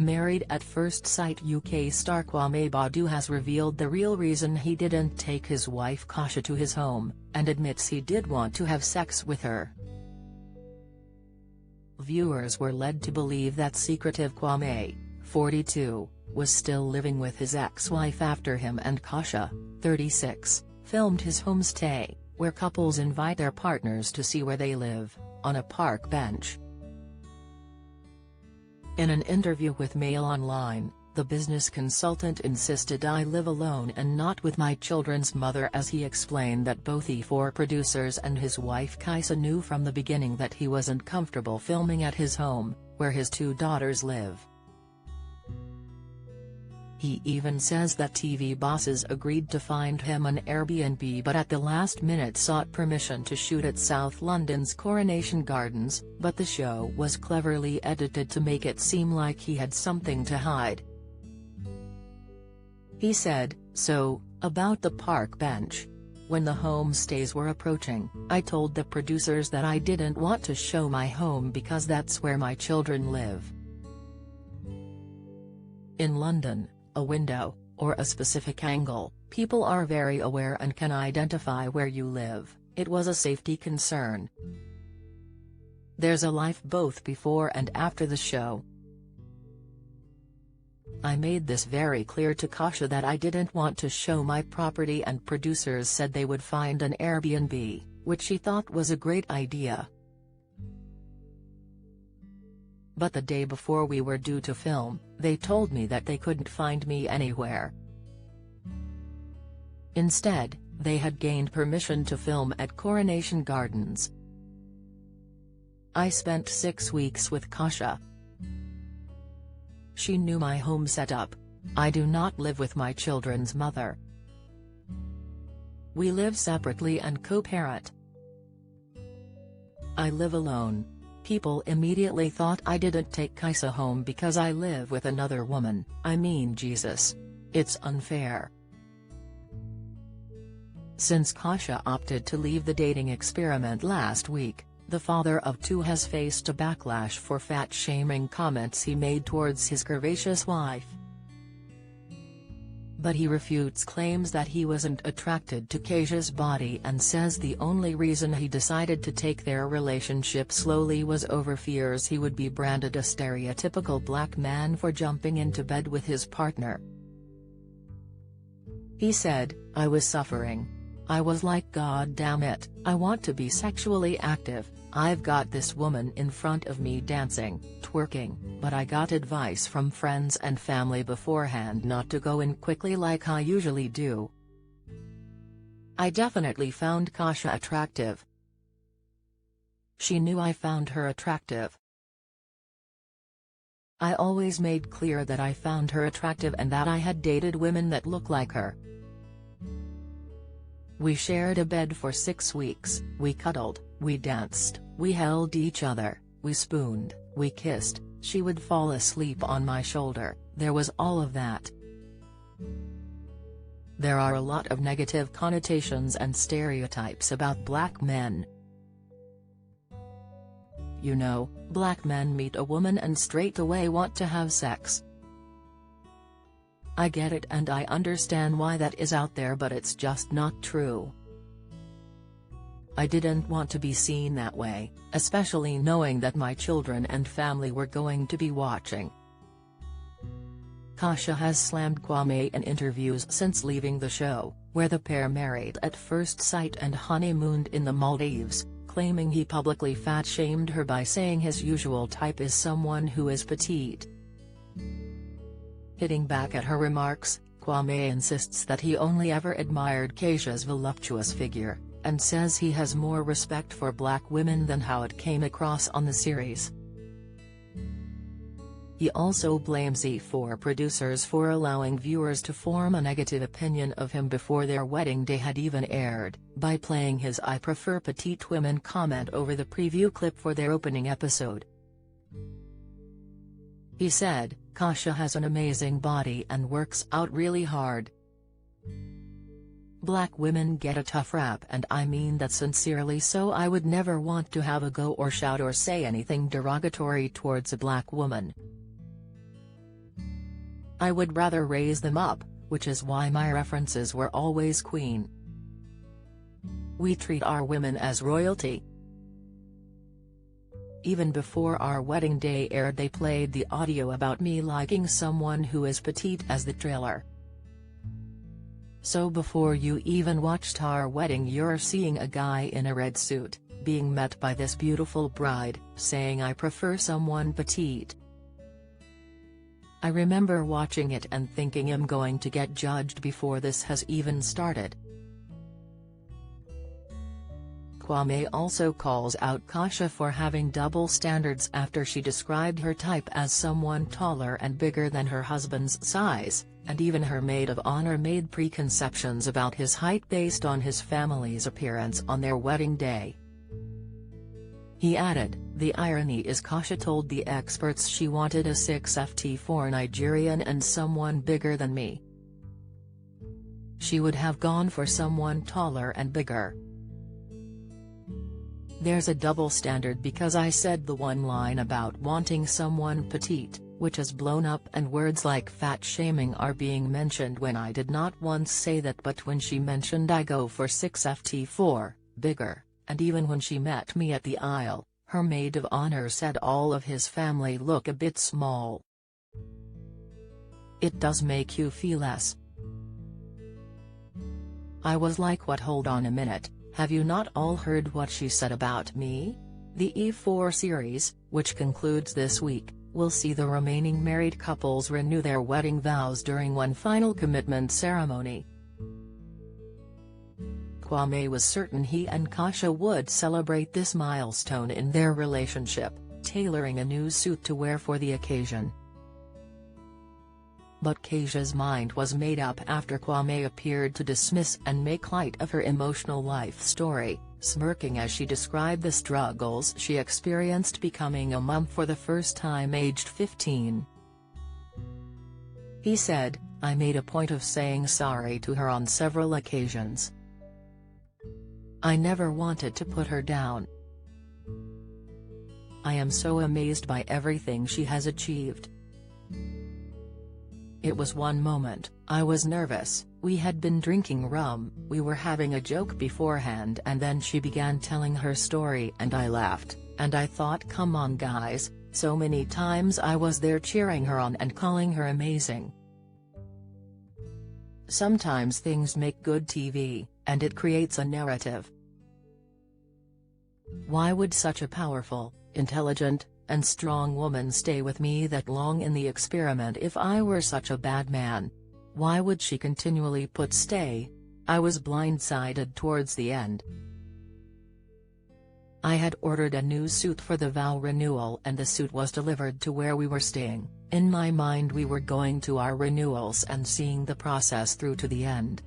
Married at First Sight UK star Kwame has revealed the real reason he didn't take his wife Kasia to his home, and admits he did want to have sex with her. Viewers were led to believe that secretive Kwame, 42, was still living with his ex-wife after him and Kasia, 36, filmed his homestay, where couples invite their partners to see where they live, on a park bench. In an interview with Mail Online, the business consultant insisted I live alone and not with my children's mother, as he explained that both E4 producers and his wife Kasia knew from the beginning that he wasn't comfortable filming at his home, where his 2 daughters live. He even says that TV bosses agreed to find him an Airbnb but at the last minute sought permission to shoot at South London's Coronation Gardens, but the show was cleverly edited to make it seem like he had something to hide. He said, "So, about the park bench. When the homestays were approaching, I told the producers that I didn't want to show my home because that's where my children live. In London, a window, or a specific angle, people are very aware and can identify where you live. It was a safety concern. There's a life both before and after the show. I made this very clear to Kasia that I didn't want to show my property, and producers said they would find an Airbnb, which she thought was a great idea. But the day before we were due to film, they told me that they couldn't find me anywhere. Instead, they had gained permission to film at Coronation Gardens. I spent 6 weeks with Kasia. She knew my home setup. I do not live with my children's mother. We live separately and co-parent. I live alone. People immediately thought I didn't take Kasia home because I live with another woman. I mean, Jesus. It's unfair." Since Kasia opted to leave the dating experiment last week, the father of 2 has faced a backlash for fat-shaming comments he made towards his curvaceous wife. But he refutes claims that he wasn't attracted to Kasia's body and says the only reason he decided to take their relationship slowly was over fears he would be branded a stereotypical black man for jumping into bed with his partner. He said, "I was suffering. I was like, God damn it, I want to be sexually active. I've got this woman in front of me dancing, twerking, but I got advice from friends and family beforehand not to go in quickly like I usually do. I definitely found Kasia attractive. She knew I found her attractive. I always made clear that I found her attractive and that I had dated women that look like her. We shared a bed for 6 weeks, we cuddled, we danced, we held each other, we spooned, we kissed, she would fall asleep on my shoulder, there was all of that. There are a lot of negative connotations and stereotypes about black men. You know, black men meet a woman and straight away want to have sex. I get it and I understand why that is out there, but it's just not true. I didn't want to be seen that way, especially knowing that my children and family were going to be watching." Kasia has slammed Kwame in interviews since leaving the show, where the pair married at first sight and honeymooned in the Maldives, claiming he publicly fat-shamed her by saying his usual type is someone who is petite. Hitting back at her remarks, Kwame insists that he only ever admired Kasia's voluptuous figure, and says he has more respect for black women than how it came across on the series. He also blames E4 producers for allowing viewers to form a negative opinion of him before their wedding day had even aired, by playing his "I prefer petite women" comment over the preview clip for their opening episode. He said, "Kasia has an amazing body and works out really hard. Black women get a tough rap, and I mean that sincerely, so I would never want to have a go or shout or say anything derogatory towards a black woman. I would rather raise them up, which is why my references were always Queen. We treat our women as royalty. Even before our wedding day aired, they played the audio about me liking someone who is petite as the trailer. So before you even watched our wedding, you're seeing a guy in a red suit, being met by this beautiful bride, saying I prefer someone petite. I remember watching it and thinking I'm going to get judged before this has even started. Kwame also calls out Kasia for having double standards after she described her type as someone taller and bigger than her husband's size, and even her maid of honor made preconceptions about his height based on his family's appearance on their wedding day. He added, "The irony is Kasia told the experts she wanted a 6'4" Nigerian and someone bigger than me. She would have gone for someone taller and bigger. There's a double standard because I said the one line about wanting someone petite, which is blown up, and words like fat shaming are being mentioned when I did not once say that, but when she mentioned I go for 6'4", bigger, and even when she met me at the aisle, her maid of honor said all of his family look a bit small. It does make you feel less." I was like, what? Hold on a minute. Have you not all heard what she said about me? The E4 series, which concludes this week, will see the remaining married couples renew their wedding vows during one final commitment ceremony. Kwame was certain he and Kasia would celebrate this milestone in their relationship, tailoring a new suit to wear for the occasion. But Kasia's mind was made up after Kwame appeared to dismiss and make light of her emotional life story, smirking as she described the struggles she experienced becoming a mom for the first time aged 15. He said, "I made a point of saying sorry to her on several occasions. I never wanted to put her down. I am so amazed by everything she has achieved. It was one moment, I was nervous, we had been drinking rum, we were having a joke beforehand, and then she began telling her story and I laughed, and I thought, come on guys, so many times I was there cheering her on and calling her amazing. Sometimes things make good TV, and it creates a narrative. Why would such a powerful, intelligent, and strong woman stay with me that long in the experiment if I were such a bad man? Why would she continually put stay? I was blindsided towards the end. I had ordered a new suit for the vow renewal and the suit was delivered to where we were staying. In my mind we were going to our renewals and seeing the process through to the end.